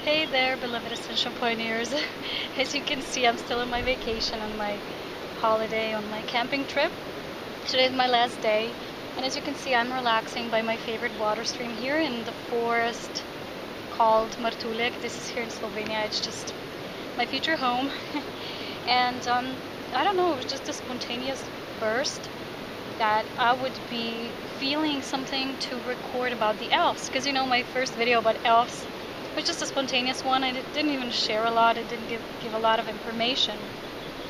Hey there, beloved Ascension pioneers. As you can see, I'm still on my vacation, on my holiday, on my camping trip. Today is my last day, and as you can see, I'm relaxing by my favorite water stream here in the forest called Martuljak. This is here in Slovenia. It's just my future home. And I don't know, it was just a spontaneous burst that I would be feeling something to record about the elves, because you know my first video about elves was just a spontaneous one. I didn't even share a lot. It didn't give a lot of information.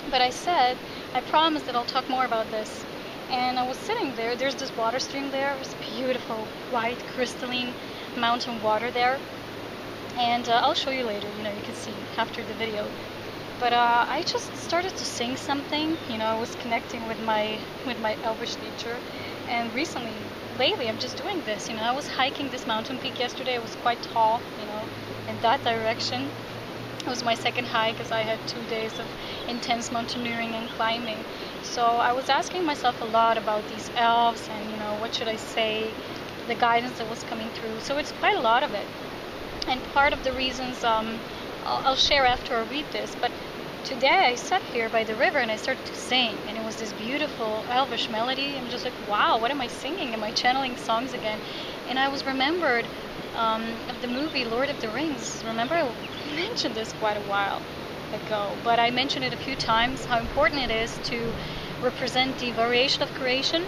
But I promised that I'll talk more about this. And I was sitting there. There's this water stream there. It's beautiful, white, crystalline mountain water there. And I'll show you later. You know, you can see after the video. But I just started to sing something. You know, I was connecting with my Elvish nature. And lately, I'm just doing this. You know, I was hiking this mountain peak yesterday. It was quite tall, you know, in that direction. It was my second hike, because I had 2 days of intense mountaineering and climbing. So I was asking myself a lot about these elves and, you know, what should I say, the guidance that was coming through. So it's quite a lot of it. And part of the reasons I'll share after I read this. But today I sat here by the river and I started to sing, and it was this beautiful Elvish melody. I'm just like, wow, what am I singing? Am I channeling songs again? And I was remembered of the movie Lord of the Rings. Remember, I mentioned this quite a while ago, but I mentioned it a few times, how important it is to represent the variation of creation,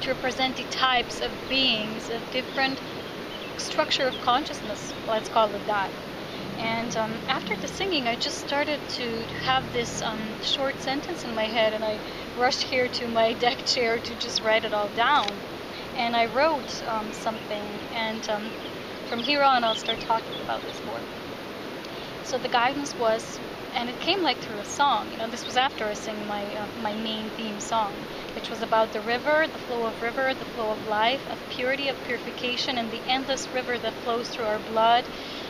to represent the types of beings, of different structure of consciousness, let's call it that. And after the singing, I just started to have this short sentence in my head, and I rushed here to my deck chair to just write it all down. And I wrote something, and from here on, I'll start talking about this more. So the guidance was, and it came like through a song. You know, this was after I sang my main theme song, which was about the river, the flow of life, of purity, of purification, and the endless river that flows through our blood,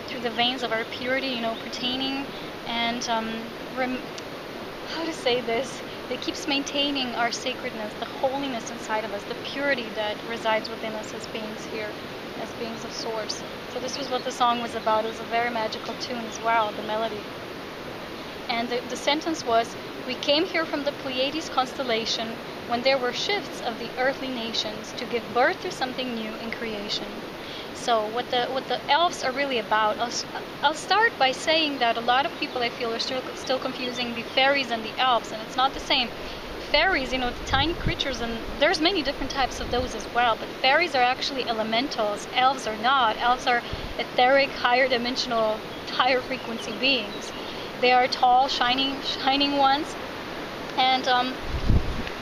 through the veins of our purity, you know, pertaining and how to say this, it keeps maintaining our sacredness, the holiness inside of us, the purity that resides within us as beings here, as beings of source. So this was what the song was about. It was a very magical tune as well, the melody. And the sentence was, we came here from the Pleiades constellation when there were shifts of the earthly nations to give birth to something new in creation. So what the elves are really about, I'll start by saying that a lot of people, I feel, are still confusing the fairies and the elves, and it's not the same. Fairies, you know, the tiny creatures, and there's many different types of those as well, but fairies are actually elementals. Elves are not. Elves are etheric, higher dimensional, higher frequency beings. They are tall, shining ones. And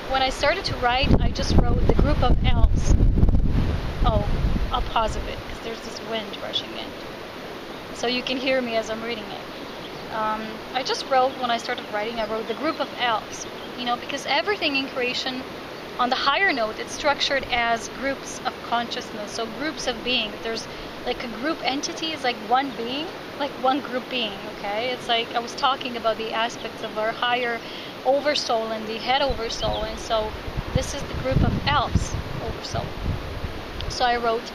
when I started to write, I just wrote the group of elves. Oh, I'll pause a bit because there's this wind rushing in, so you can hear me as I'm reading it. I just wrote, when I started writing, I wrote the group of elves, you know, because everything in creation, on the higher note, it's structured as groups of consciousness, so groups of being. There's like a group entity is like one being, like one group being, okay? It's like I was talking about the aspects of our higher oversoul and the head oversoul, and so this is the group of elves, oversoul. So I wrote,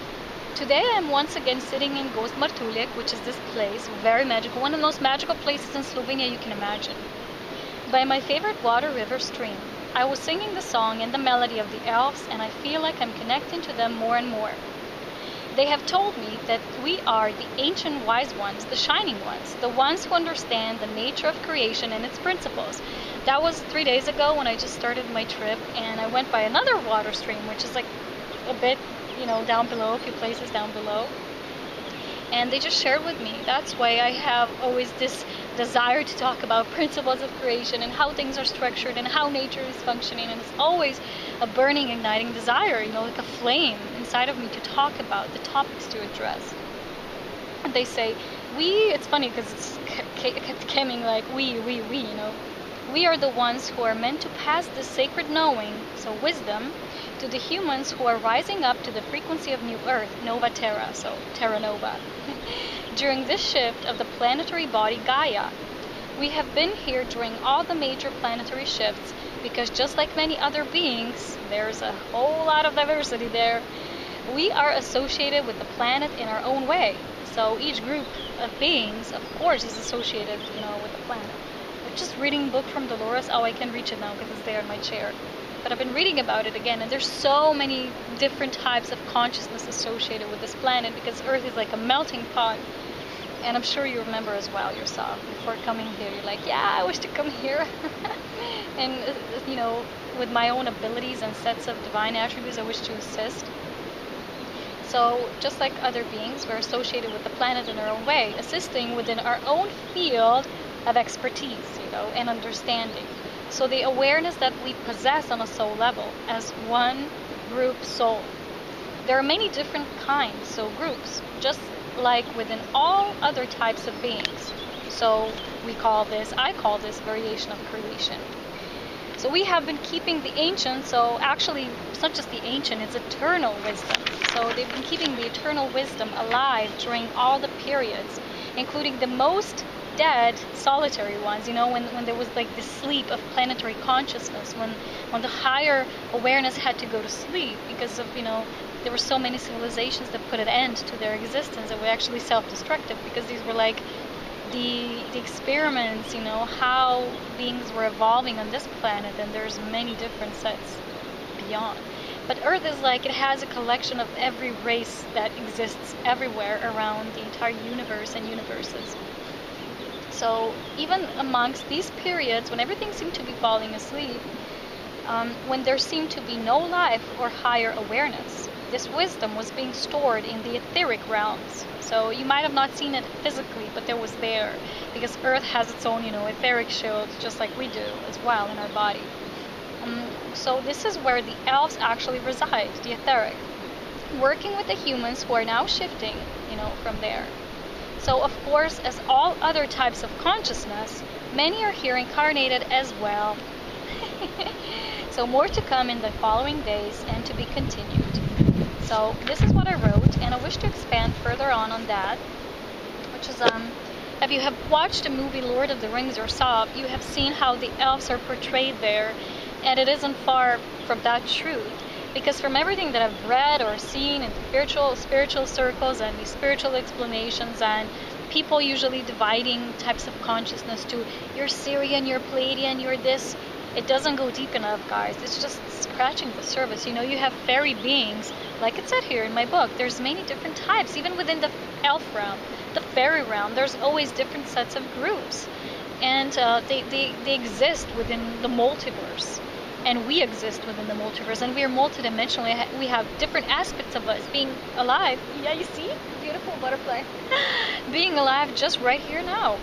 today I am once again sitting in Ghost Martuljak, which is this place, very magical, one of the most magical places in Slovenia you can imagine, by my favorite water river stream. I was singing the song and the melody of the elves, and I feel like I'm connecting to them more and more. They have told me that we are the ancient wise ones, the shining ones, the ones who understand the nature of creation and its principles. That was 3 days ago when I just started my trip, and I went by another water stream, which is like a bit, you know, down below, a few places down below. And they just shared with me. That's why I have always this desire to talk about principles of creation and how things are structured and how nature is functioning. And it's always a burning, igniting desire, you know, like a flame inside of me to talk about the topics to address. And they say, it's funny because it's kept coming like we, you know. We are the ones who are meant to pass this sacred knowing, so wisdom, to the humans who are rising up to the frequency of New Earth, Nova Terra, so Terra Nova, during this shift of the planetary body Gaia. We have been here during all the major planetary shifts because just like many other beings, there's a whole lot of diversity there. we are associated with the planet in our own way. So each group of beings, of course, is associated, with the planet. But just reading a book from Dolores, I can reach it now because it's there in my chair. But I've been reading about it again, and there's so many different types of consciousness associated with this planet, because Earth is like a melting pot. And I'm sure you remember as well yourself, before coming here, you're like, yeah, I wish to come here. And, with my own abilities and sets of divine attributes, I wish to assist. So, just like other beings, we're associated with the planet in our own way, assisting within our own field of expertise, and understanding. So the awareness that we possess on a soul level as one group soul. There are many different kinds, so groups, just like within all other types of beings. So I call this variation of creation. So we have been keeping the ancient, so actually it's not just the ancient, it's eternal wisdom. So they've been keeping the eternal wisdom alive during all the periods, including the most dead solitary ones, when there was like this sleep of planetary consciousness, when the higher awareness had to go to sleep because of, there were so many civilizations that put an end to their existence that were actually self-destructive, because these were like the experiments, how beings were evolving on this planet, and there's many different sets beyond. But Earth is like, it has a collection of every race that exists everywhere around the entire universe and universes. So even amongst these periods, when everything seemed to be falling asleep, when there seemed to be no life or higher awareness, this wisdom was being stored in the etheric realms. So you might have not seen it physically, but it was there, because Earth has its own, etheric shield, just like we do as well in our body. So this is where the elves actually reside, the etheric, working with the humans who are now shifting, from there. So of course, as all other types of consciousness, many are here incarnated as well. So more to come in the following days and to be continued. So this is what I wrote, and I wish to expand further on that, which is, if you have watched the movie Lord of the Rings yourself, you have seen how the elves are portrayed there, and it isn't far from that truth. Because from everything that I've read or seen in spiritual circles and these spiritual explanations, and people usually dividing types of consciousness to you're Syrian, you're Pleiadian, you're this, it doesn't go deep enough, guys. It's just scratching the surface. You have fairy beings, like it said here in my book. There's many different types, even within the elf realm, the fairy realm. There's always different sets of groups, and they exist within the multiverse. And we exist within the multiverse, and we are multidimensional. We have different aspects of us being alive. Yeah, you see? Beautiful butterfly. Being alive just right here now.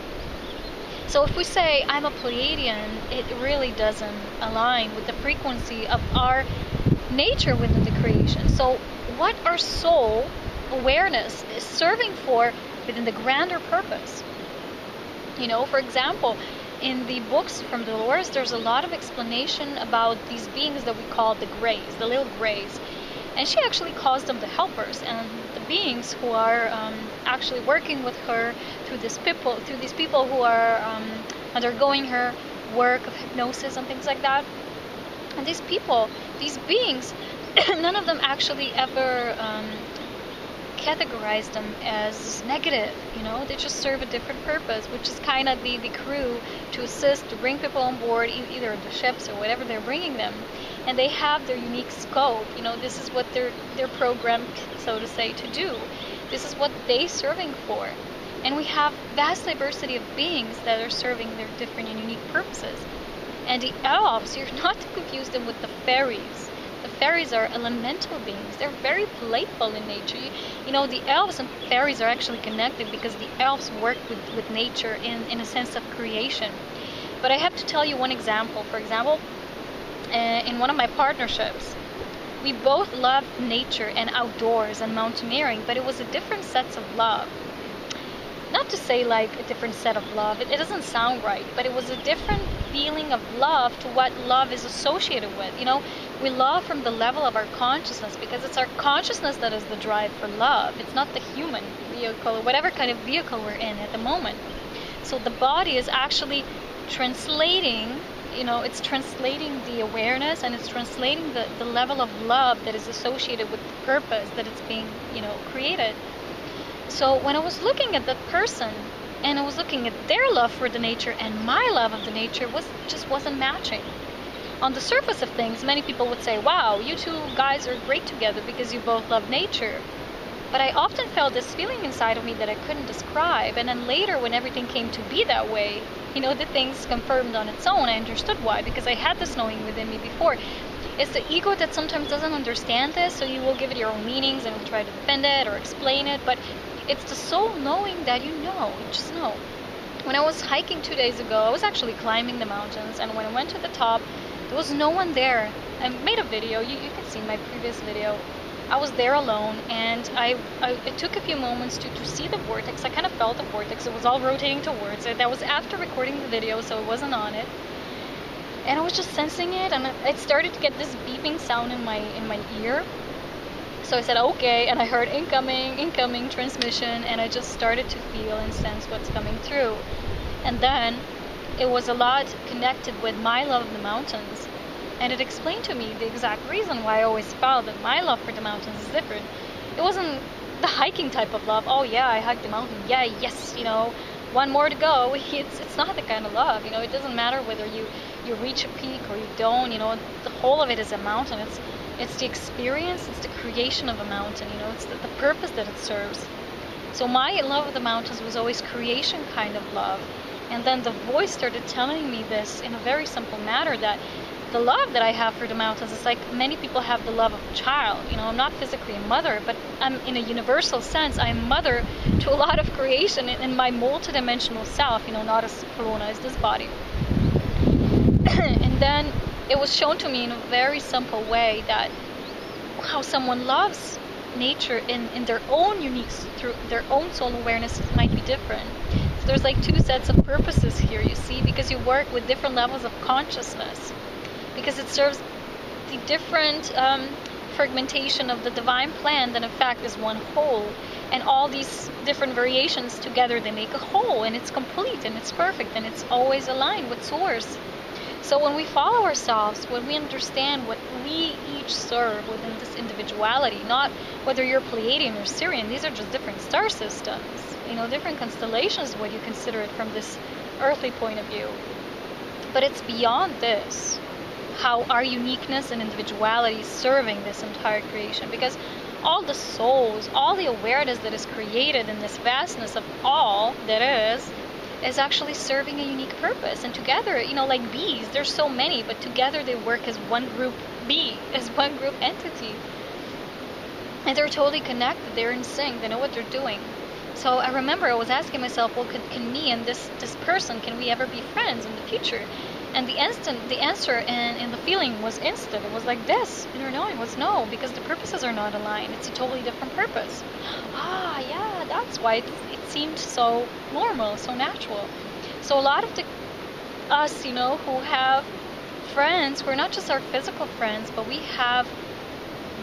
So if we say, I'm a Pleiadian, it really doesn't align with the frequency of our nature within the creation. So what our soul awareness is serving for within the grander purpose? For example, in the books from Dolores, there's a lot of explanation about these beings that we call the Greys, the little Greys. And she actually calls them the helpers, and the beings who are actually working with her through these people who are undergoing her work of hypnosis and things like that. And these beings, none of them actually ever categorize them as negative. They just serve a different purpose, which is kind of the crew to assist, to bring people on board, either the ships or whatever they're bringing them. And they have their unique scope. This is what they're programmed, so to say, to do. This is what they're serving for. And we have vast diversity of beings that are serving their different and unique purposes. And the elves, you're not to confuse them with the fairies. The fairies are elemental beings. They're very playful in nature. The elves and fairies are actually connected because the elves work with nature in a sense of creation. But I have to tell you one example. For example, in one of my partnerships, we both loved nature and outdoors and mountaineering, but it was a different sets of love. Not to say like a different set of love, it doesn't sound right, but it was a different feeling of love to what love is associated with. We love from the level of our consciousness, because it's our consciousness that is the drive for love. It's not the human vehicle or whatever kind of vehicle we're in at the moment. So the body is actually translating it's translating the awareness, and it's translating the level of love that is associated with the purpose that it's being, created. So when I was looking at that person, and I was looking at their love for the nature and my love of the nature, just wasn't matching. On the surface of things, many people would say, wow, you two guys are great together because you both love nature. But I often felt this feeling inside of me that I couldn't describe. And then later, when everything came to be that way, the things confirmed on its own. I understood why, because I had this knowing within me before. It's the ego that sometimes doesn't understand this, so you will give it your own meanings and will try to defend it or explain it. But it's the soul knowing that you just know. When I was hiking 2 days ago, I was actually climbing the mountains, and when I went to the top, there was no one there. I made a video, you can see my previous video. I was there alone, and it took a few moments to see the vortex. I kind of felt the vortex. It was all rotating towards it. That was after recording the video, so it wasn't on it. And I was just sensing it, and it started to get this beeping sound in my ear. So I said, okay, and I heard incoming transmission, and I just started to feel and sense what's coming through. And then it was a lot connected with my love of the mountains. And it explained to me the exact reason why I always felt that my love for the mountains is different. It wasn't the hiking type of love. Oh yeah, I hiked the mountain. Yeah, yes, one more to go. It's not the kind of love. It doesn't matter whether you reach a peak or you don't. The whole of it is a mountain. It's the experience. It's the creation of a mountain. It's the purpose that it serves. So my love of the mountains was always creation kind of love. And then the voice started telling me this in a very simple manner, that the love that I have for the mountains is like many people have the love of a child. I'm not physically a mother, but I'm, in a universal sense, I'm mother to a lot of creation in my multidimensional self, not as corona as this body. And then it was shown to me in a very simple way that how someone loves nature in their own unique, through their own soul awareness, might be different. So there's like two sets of purposes here, you see, because you work with different levels of consciousness. Because it serves the different fragmentation of the divine plan that in fact is one whole, and all these different variations together, they make a whole, and it's complete and it's perfect and it's always aligned with source. So when we follow ourselves, when we understand what we each serve within this individuality, not whether you're Pleiadian or Syrian, these are just different star systems, different constellations, what you consider it from this earthly point of view. But it's beyond this. How our uniqueness and individuality is serving this entire creation, because all the souls, all the awareness that is created in this vastness of all that is actually serving a unique purpose. And together, like bees, there's so many, but together they work as one group bee, as one group entity. And they're totally connected, they're in sync, they know what they're doing. So I remember I was asking myself, well, can me and this person, can we ever be friends in the future? And the answer and the feeling was instant. It was like this. Inner knowing was no, because the purposes are not aligned. It's a totally different purpose. Ah, yeah, that's why it seemed so normal, so natural. So a lot of us, who have friends, who are not just our physical friends, but we have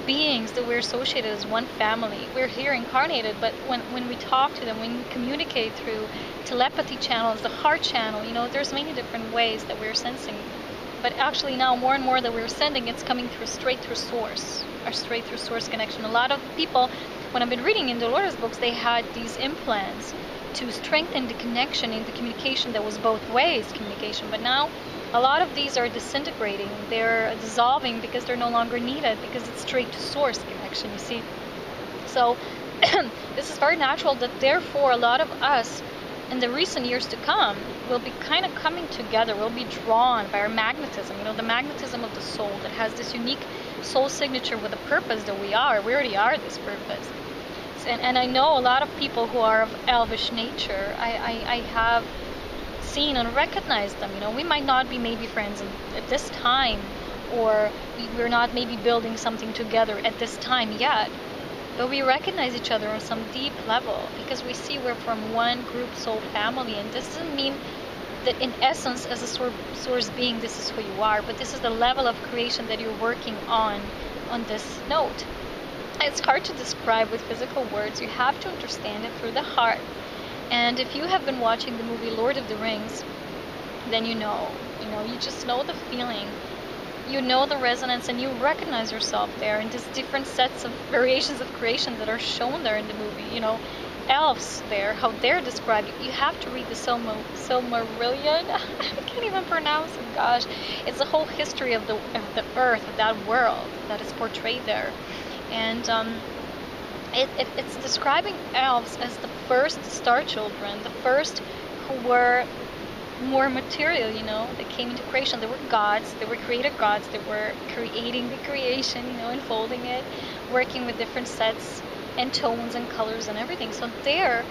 beings that we're associated as one family. We're here incarnated, but when we talk to them, when we communicate through telepathy channels, the heart channel, there's many different ways that we're sensing. But actually now more and more that we're sending, it's coming straight through source, our straight through source connection. A lot of people, when I've been reading in the LotR's books, they had these implants to strengthen the connection in the communication that was both ways communication. But now a lot of these are disintegrating, they're dissolving because they're no longer needed, because it's straight to source connection, you see. So this is very natural that therefore a lot of us in the recent years to come will be kind of coming together, will be drawn by our magnetism, the magnetism of the soul that has this unique soul signature with the purpose that we already are this purpose. And I know a lot of people who are of elvish nature. I have seen and recognized them. We might not be maybe friends at this time, or we're not maybe building something together at this time yet, but we recognize each other on some deep level because we see we're from one group soul family. And this doesn't mean that in essence as a source being this is who you are, but this is the level of creation that you're working on this note. It's hard to describe with physical words. You have to understand it through the heart. And if you have been watching the movie Lord of the Rings, then you know You know, you just know the feeling. You know the resonance, and you recognize yourself there in these different sets of variations of creation that are shown there in the movie. You know, elves there, how they're described. You have to read the Silmarillion. I can't even pronounce it. Gosh, it's the whole history of the earth, of that world that is portrayed there, and it's describing elves as the first star children, the first who were more material, you know. They came into creation. They were gods. They were created gods. They were creating the creation, you know, unfolding it, working with different sets and tones and colors and everything. So there,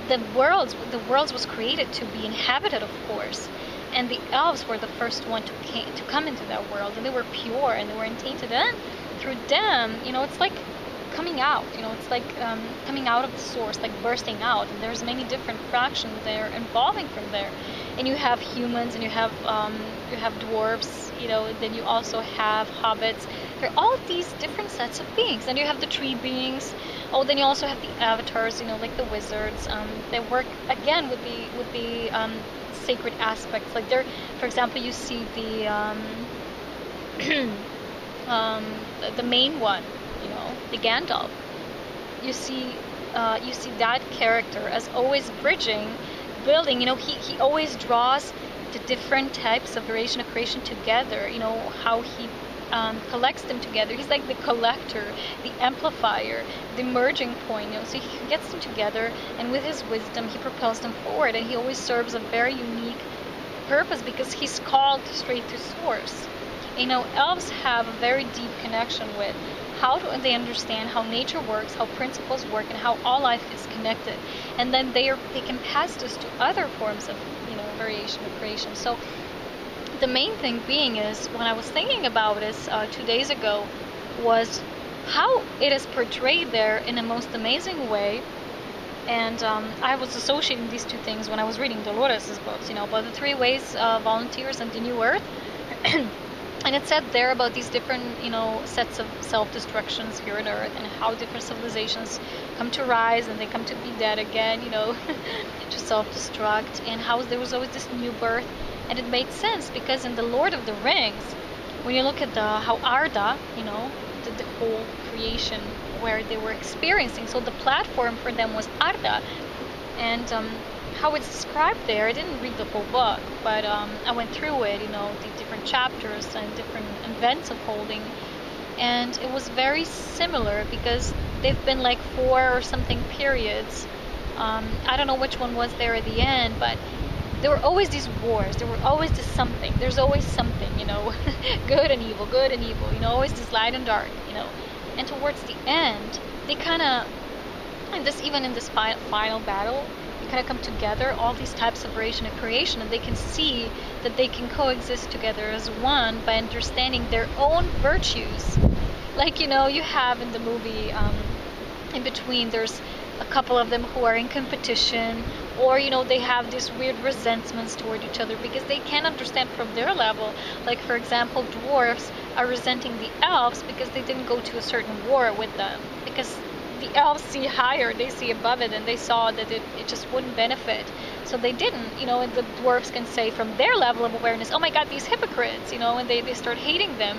the worlds was created to be inhabited, of course. And the elves were the first one to come into that world, and they were pure and they were untainted. And through them, you know, it's like coming out, you know, it's like coming out of the source, like bursting out. And there's many different fractions there evolving from there. And you have humans, and you have dwarves, you know, then you also have hobbits. There are all these different sets of beings. Then you have the tree beings. Oh, then you also have the avatars, you know, like the wizards. They work again with the sacred aspects. Like there, for example, you see the the main one, you know, the Gandalf. You see that character as always bridging, building. You know, he always draws the different types of variation of creation together. You know, how he collects them together. He's like the collector, the amplifier, the merging point. You know, so he gets them together, and with his wisdom, he propels them forward. And he always serves a very unique purpose because he's called straight to source. You know, elves have a very deep connection with how do they understand how nature works, how principles work, and how all life is connected. And then they can pass this to other forms of, you know, variation of creation. So the main thing being is, when I was thinking about this 2 days ago, was how it is portrayed there in a most amazing way. And I was associating these two things when I was reading Dolores' books, you know, about the 3 ways volunteers and the New Earth. And it said there about these different, you know, sets of self-destructions here on Earth, and how different civilizations come to rise and they come to be dead again, you know, to self-destruct, and how there was always this new birth. And it made sense because in the Lord of the Rings, when you look at how Arda, you know, the whole creation where they were experiencing, so the platform for them was Arda, and how it's described there. I didn't read the whole book, but I went through it, you know, the different chapters and different events unfolding, and it was very similar because they've been like 4 or something periods. I don't know which one was there at the end, but there were always these wars. There were always this something. There's always something, you know, good and evil, you know, always this light and dark, you know. And towards the end, they kind of, even in this final battle, kind of come together, all these types of variation and creation, and they can see that they can coexist together as one by understanding their own virtues. Like, you know, you have in the movie, in between, there's a couple of them who are in competition, or, you know, they have these weird resentments toward each other because they can't understand from their level. Like, for example, dwarves are resenting the elves because they didn't go to a certain war with them, because the elves see higher, they see above it, and they saw that it just wouldn't benefit. So they didn't, you know, and the dwarves can say from their level of awareness, oh my god, these hypocrites, you know, and they start hating them.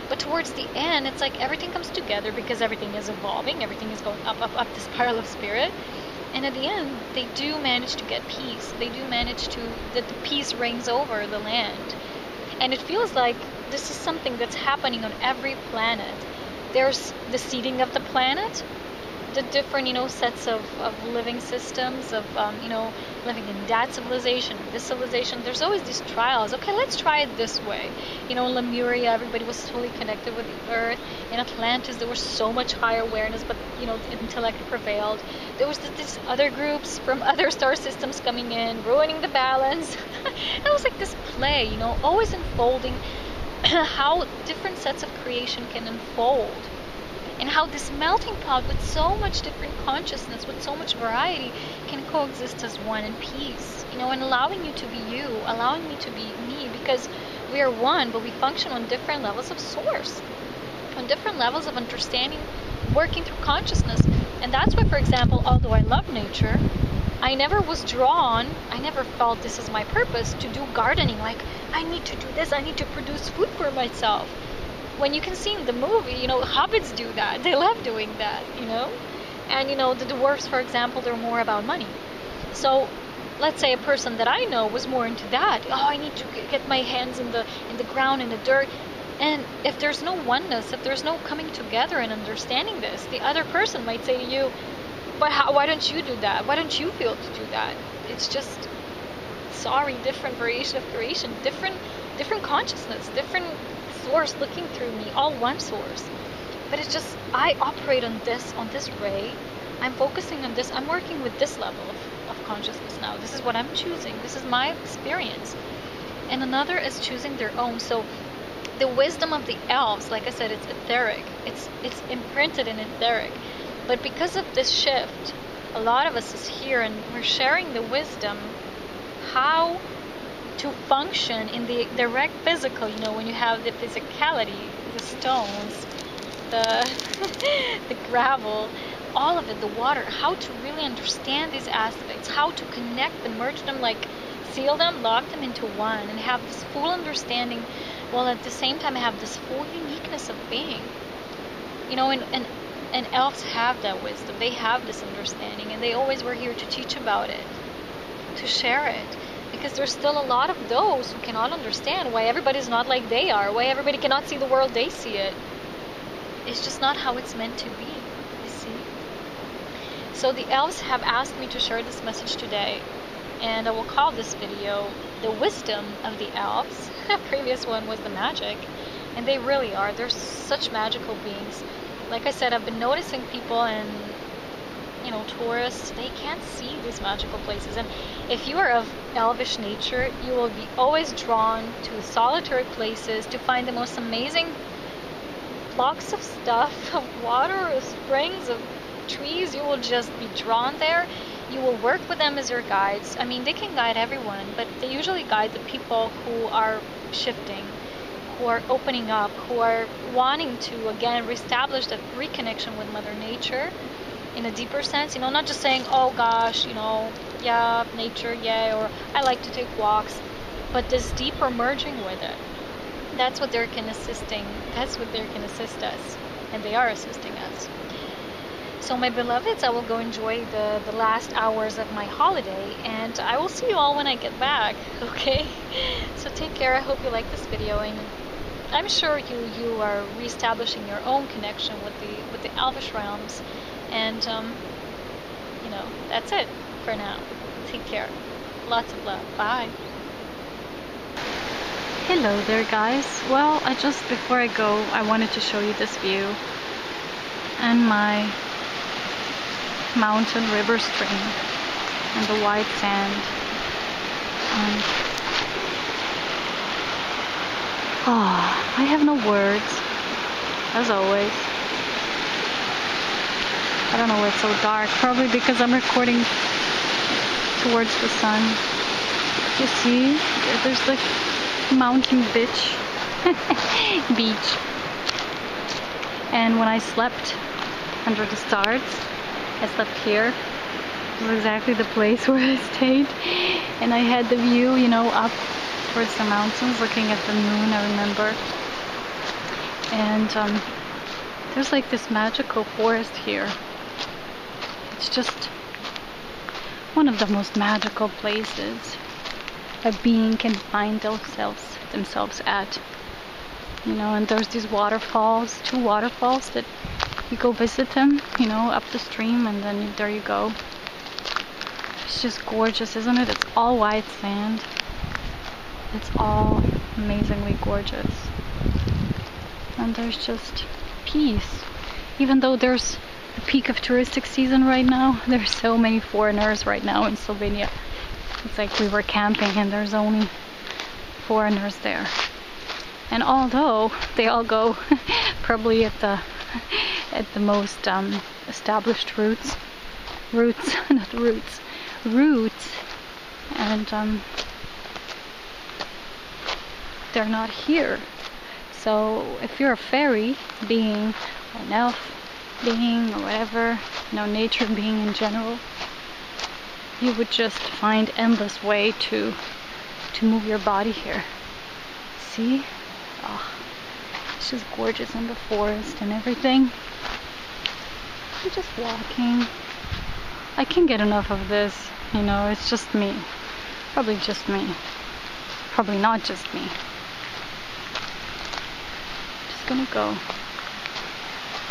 But towards the end, it's like everything comes together because everything is evolving, everything is going up the spiral of spirit. And at the end, they do manage to get peace. They do manage that the peace reigns over the land. And it feels like this is something that's happening on every planet. There's the seeding of the planet, the different, you know, sets of living systems, of, you know, living in that civilization, this civilization. There's always these trials. Okay, let's try it this way. You know, in Lemuria, everybody was fully connected with the earth. In Atlantis, there was so much higher awareness, but, you know, intellect prevailed. There was these other groups from other star systems coming in, ruining the balance. It was like this play, you know, always unfolding how different sets of creation can unfold. And how this melting pot with so much different consciousness, with so much variety, can coexist as one in peace. You know, and allowing you to be you, allowing me to be me, because we are one, but we function on different levels of source, on different levels of understanding, working through consciousness. And that's why, for example, although I love nature, I never was drawn, I never felt this is my purpose to do gardening. Like, I need to do this, I need to produce food for myself. When you can see in the movie, you know, hobbits do that. They love doing that, you know? And, you know, the dwarves, for example, they're more about money. So, let's say a person that I know was more into that. Oh, I need to get my hands in the ground, in the dirt. And if there's no oneness, if there's no coming together and understanding this, the other person might say to you, but why don't you do that? Why don't you feel to do that? It's just, sorry, different variation of creation, different consciousness, different source looking through me, all one source. But it's just, I operate on this ray. I'm focusing on this. I'm working with this level of consciousness now. This is what I'm choosing. This is my experience. And another is choosing their own. So the wisdom of the elves, like I said, it's etheric. It's imprinted in etheric. But because of this shift, a lot of us is here and we're sharing the wisdom how to function in the direct physical, you know, when you have the physicality, the stones, the gravel, all of it, the water, how to really understand these aspects, how to connect them, merge them, like seal them, lock them into one, and have this full understanding, while at the same time have this full uniqueness of being. You know, and elves have that wisdom, they have this understanding, and they always were here to teach about it, to share it. Because there's still a lot of those who cannot understand why everybody's not like they are, why everybody cannot see the world they see it. It's just not how it's meant to be, you see. So the elves have asked me to share this message today, and I will call this video The Wisdom of the Elves. The previous one was the magic, and they really are. They're such magical beings. Like I said, I've been noticing people and, you know, tourists, they can't see these magical places. And if you are of elvish nature, you will be always drawn to solitary places to find the most amazing blocks of stuff, of water, of springs, of trees. You will just be drawn there. You will work with them as your guides. I mean, they can guide everyone, but they usually guide the people who are shifting, who are opening up, who are wanting to, again, reestablish that reconnection with Mother Nature in a deeper sense, you know, not just saying, oh gosh, you know, yeah, nature, yeah, or I like to take walks, but this deeper merging with it. That's what they can assisting, that's what they can assist us, and they are assisting us. So my beloveds, I will go enjoy the last hours of my holiday, and I will see you all when I get back, okay? So take care. I hope you like this video, and I'm sure you are reestablishing your own connection with the Elvish realms. And, you know, that's it for now. Take care. Lots of love. Bye. Hello there, guys. Well, before I go, I wanted to show you this view and my mountain river stream and the white sand. I have no words, as always. I don't know why it's so dark. Probably because I'm recording towards the sun. You see, there's the mountain beach. And when I slept under the stars, I slept here. This is exactly the place where I stayed. And I had the view, you know, up towards the mountains, looking at the moon, I remember. And there's like this magical forest here. It's just one of the most magical places a being can find themselves at. You know, and there's these waterfalls, 2 waterfalls that you go visit them, you know, up the stream, and then there you go. It's just gorgeous, isn't it? It's all white sand. It's all amazingly gorgeous. And there's just peace. Even though there's the peak of touristic season right now, there's so many foreigners right now in Slovenia. It's like we were camping and there's only foreigners there. And although they all go probably at the most established routes, and they're not here. So if you're a fairy being, or an elf being, or whatever, you know, nature being in general, you would just find endless way to move your body here. See? Oh, it's just gorgeous in the forest and everything. I'm just walking. I can't get enough of this, you know, it's just me. Probably just me. Probably not just me. Just gonna go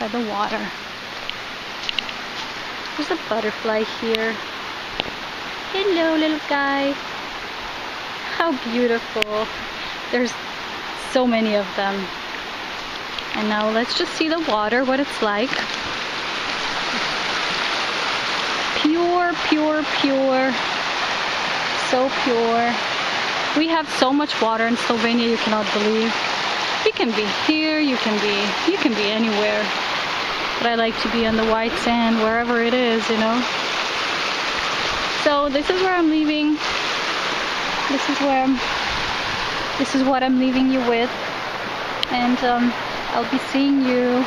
by the water. There's a butterfly here. Hello, little guy. How beautiful. There's so many of them. And now let's just see the water, what it's like. Pure, pure, pure. So pure. We have so much water in Slovenia, you cannot believe. You can be here, you can be anywhere. But I like to be on the white sand, wherever it is, you know. So this is where I'm leaving. This is what I'm leaving you with. And I'll be seeing you